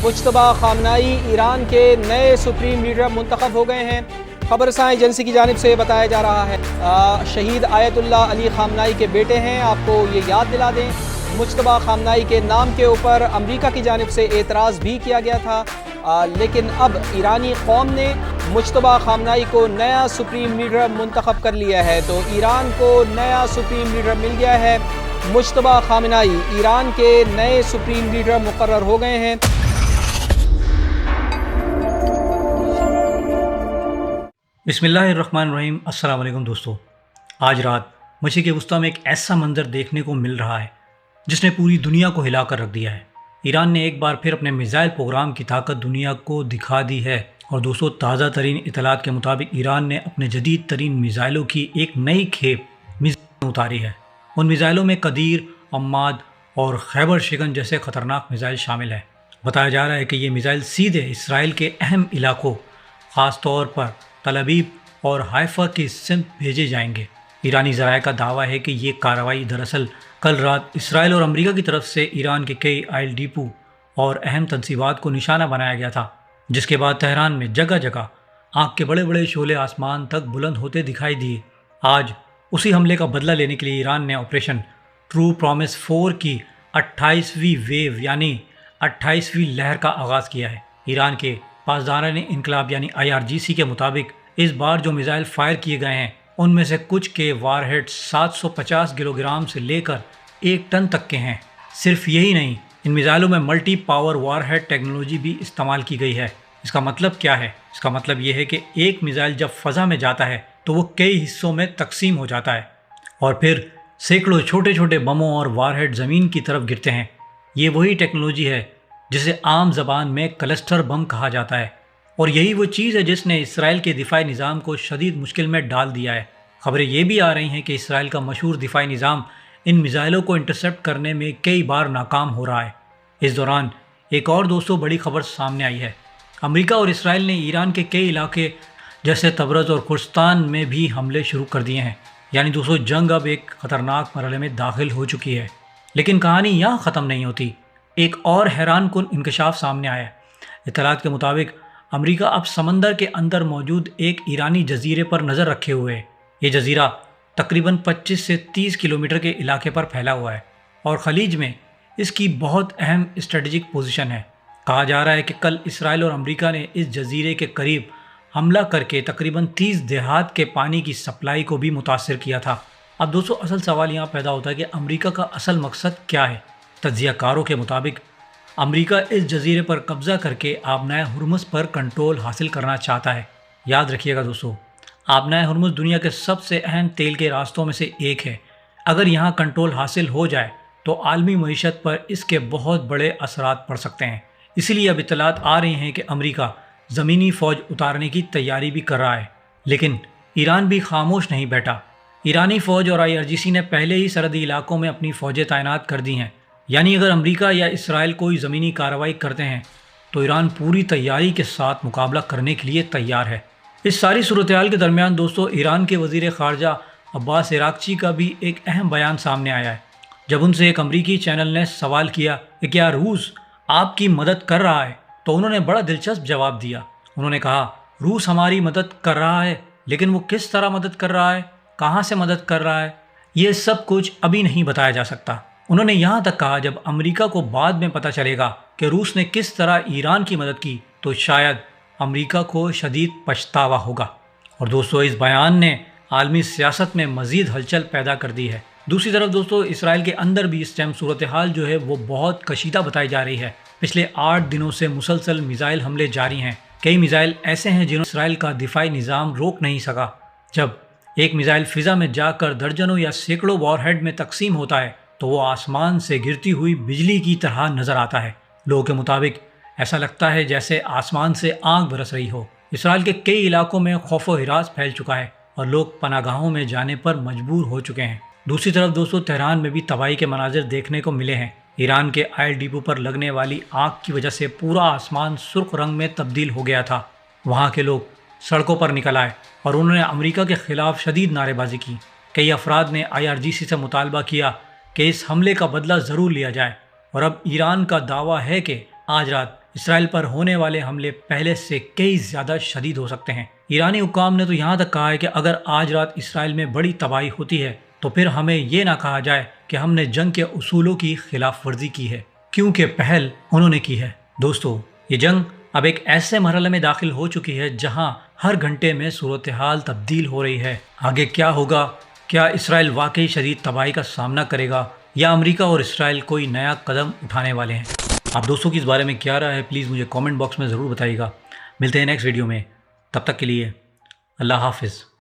Mujtaba खामनाई Iran के नए supreme leader मुंतखब हो गए हैं। खबर रसां एजेंसी की जानिब से बताया जा रहा है शहीद आयतुल्ला अली खामनाई के बेटे हैं। आपको ये याद दिला दें, मुज्तबा खामनाई के नाम के ऊपर अमेरिका की जानिब से एतराज़ भी किया गया था, लेकिन अब ईरानी कौम ने मुज्तबा खामनाई को नया सुप्रीम लीडर मुंतखब कर लिया है। तो ईरान को नया सुप्रीम लीडर मिल गया है। मुज्तबा खामनाई ईरान के नए सुप्रीम लीडर मुकर्रर हो गए हैं। बिस्मिल्लाहिर्रहमानिर्रहीम। अस्सलाम वालेकुम दोस्तों, आज रात मशरिक़ वुस्ता में एक ऐसा मंजर देखने को मिल रहा है जिसने पूरी दुनिया को हिला कर रख दिया है। ईरान ने एक बार फिर अपने मिसाइल प्रोग्राम की ताकत दुनिया को दिखा दी है। और दोस्तों, ताज़ा तरीन इतलात के मुताबिक ईरान ने अपने जदीद तरीन मिसाइलों की एक नई खेप मिसाइल में उतारी है। उन मिसाइलों में कदीर, अम्माद और खैबर शिकन जैसे ख़तरनाक मिसाइल शामिल है। बताया जा रहा है कि ये मिसाइल सीधे इसराइल के अहम इलाकों, ख़ास तौर पर तल अबीब और हाइफा की सिमत भेजे जाएंगे। ईरानी ज़राए का दावा है कि ये कार्रवाई दरअसल कल रात इसराइल और अमेरिका की तरफ से ईरान के कई ऑयल डिपो और अहम तंसीबात को निशाना बनाया गया था, जिसके बाद तेहरान में जगह जगह आग के बड़े बड़े शोले आसमान तक बुलंद होते दिखाई दिए। आज उसी हमले का बदला लेने के लिए ईरान ने ऑपरेशन ट्रू प्रॉमिस 4 की 28वीं वेव यानी 28वीं लहर का आगाज़ किया है। ईरान के पासदारान इनकलाब यानी IRGC के मुताबिक इस बार जो मिसाइल फायर किए गए हैं उनमें से कुछ के वारहेड 750 किलोग्राम से लेकर 1 टन तक के हैं। सिर्फ यही नहीं, इन मिसाइलों में मल्टी पावर वारहेड टेक्नोलॉजी भी इस्तेमाल की गई है। इसका मतलब क्या है? इसका मतलब ये है कि एक मिसाइल जब फ़ज़ा में जाता है तो वो कई हिस्सों में तकसीम हो जाता है और फिर सैकड़ों छोटे छोटे बमों और वारहेड ज़मीन की तरफ गिरते हैं। ये वही टेक्नोलॉजी है जिसे आम ज़बान में क्लस्टर बम कहा जाता है, और यही वो चीज़ है जिसने इसराइल के दिफाई निज़ाम को शदीद मुश्किल में डाल दिया है। खबरें ये भी आ रही हैं कि इसराइल का मशहूर दिफाई निज़ाम इन मिसाइलों को इंटरसेप्ट करने में कई बार नाकाम हो रहा है। इस दौरान एक और दोस्तों बड़ी खबर सामने आई है। अमेरिका और इसराइल ने ईरान के कई इलाके जैसे तबरज़ और खुर्स्तान में भी हमले शुरू कर दिए हैं। यानी दोस्तों, जंग अब एक ख़तरनाक मरहले में दाखिल हो चुकी है। लेकिन कहानी यहाँ ख़त्म नहीं होती। एक और हैरान कुन इंकशाफ सामने आया है। इत्तलात के मुताबिक अमेरिका अब समंदर के अंदर मौजूद एक ईरानी जजीरे पर नज़र रखे हुए है। ये जजीरा तकरीबन 25 से 30 किलोमीटर के इलाके पर फैला हुआ है और ख़लीज में इसकी बहुत अहम स्ट्रेटजिक पोजीशन है। कहा जा रहा है कि कल इसराइल और अमेरिका ने इस जजीरे के करीब हमला करके तकरीबन 30 देहात के पानी की सप्लाई को भी मुतासर किया था। अब दोस्तों, असल सवाल यहाँ पैदा होता है कि अमेरिका का असल मकसद क्या है। तज्ज़ियाकारों के मुताबिक अमेरिका इस जजीरे पर कब्ज़ा करके आबनाए हुर्मुज़ पर कंट्रोल हासिल करना चाहता है। याद रखिएगा दोस्तों, आबनाए हुर्मुज़ दुनिया के सबसे अहम तेल के रास्तों में से एक है। अगर यहाँ कंट्रोल हासिल हो जाए तो आलमी मईशत पर इसके बहुत बड़े असरात पड़ सकते हैं। इसीलिए अब इत्तलात आ रही हैं कि अमेरिका ज़मीनी फ़ौज उतारने की तैयारी भी कर रहा है। लेकिन ईरान भी खामोश नहीं बैठा। ईरानी फ़ौज और IRGC ने पहले ही सरहदी इलाकों में अपनी फ़ौजें तैनात कर दी हैं। यानी अगर अमेरिका या इसराइल कोई ज़मीनी कार्रवाई करते हैं तो ईरान पूरी तैयारी के साथ मुकाबला करने के लिए तैयार है। इस सारी सूरत-ए-हाल के दरमियान दोस्तों, ईरान के वज़ीर ख़ारजा अब्बास इराक़ची का भी एक अहम बयान सामने आया है। जब उनसे एक अमरीकी चैनल ने सवाल किया कि क्या रूस आपकी मदद कर रहा है, तो उन्होंने बड़ा दिलचस्प जवाब दिया। उन्होंने कहा, रूस हमारी मदद कर रहा है, लेकिन वो किस तरह मदद कर रहा है, कहाँ से मदद कर रहा है, ये सब कुछ अभी नहीं बताया जा सकता। उन्होंने यहाँ तक कहा, जब अमेरिका को बाद में पता चलेगा कि रूस ने किस तरह ईरान की मदद की तो शायद अमेरिका को शदीद पछतावा होगा। और दोस्तों, इस बयान ने आलमी सियासत में मज़ीद हलचल पैदा कर दी है। दूसरी तरफ दोस्तों, इसराइल के अंदर भी इस टाइम सूरत हाल जो है वो बहुत कशीदा बताई जा रही है। पिछले 8 दिनों से मुसलसल मिसाइल हमले जारी हैं। कई मिसाइल ऐसे हैं जिन्हें इसराइल का दिफाई निज़ाम रोक नहीं सका। जब एक मिसाइल फ़िज़ा में जाकर दर्जनों या सैकड़ों वॉरहेड में तकसीम होता है तो वो आसमान से गिरती हुई बिजली की तरह नज़र आता है। लोगों के मुताबिक ऐसा लगता है जैसे आसमान से आग बरस रही हो। इसराइल के कई इलाकों में खौफ व हिरास फैल चुका है और लोग पनागाहों में जाने पर मजबूर हो चुके हैं। दूसरी तरफ दोस्तों, तेहरान में भी तबाही के मनाजिर देखने को मिले हैं। ईरान के ऑयल डिपो पर लगने वाली आग की वजह से पूरा आसमान सुर्ख रंग में तब्दील हो गया था। वहाँ के लोग सड़कों पर निकल आए और उन्होंने अमेरिका के ख़िलाफ़ शदीद नारेबाजी की। कई अफराद ने IRGC से मुतालबा किया कि इस हमले का बदला ज़रूर लिया जाए। और अब ईरान का दावा है कि आज रात اسرائیل پر ہونے والے حملے پہلے سے کئی زیادہ شدید ہو سکتے ہیں۔ ایرانی حکام نے تو یہاں تک کہا ہے کہ اگر آج رات اسرائیل میں بڑی تباہی ہوتی ہے تو پھر ہمیں یہ نہ کہا جائے کہ ہم نے جنگ کے اصولوں کی خلاف ورزی کی ہے، کیونکہ پہل انہوں نے کی ہے۔ دوستو، یہ جنگ اب ایک ایسے مرحلے میں داخل ہو چکی ہے جہاں ہر گھنٹے میں صورتحال تبدیل ہو رہی ہے۔ آگے کیا ہوگا؟ کیا اسرائیل واقعی شدید تباہی کا سامنا کرے گا یا امریکہ اور اسرائیل کوئی نیا قدم اٹھانے والے ہیں؟ آپ دوستوں کی اس بارے میں کیا رائے ہے؟ پلیز مجھے کامنٹ باکس میں ضرور بتائیے گا۔ ملتے ہیں نیکسٹ ویڈیو میں، تب تک کے لیے اللہ حافظ۔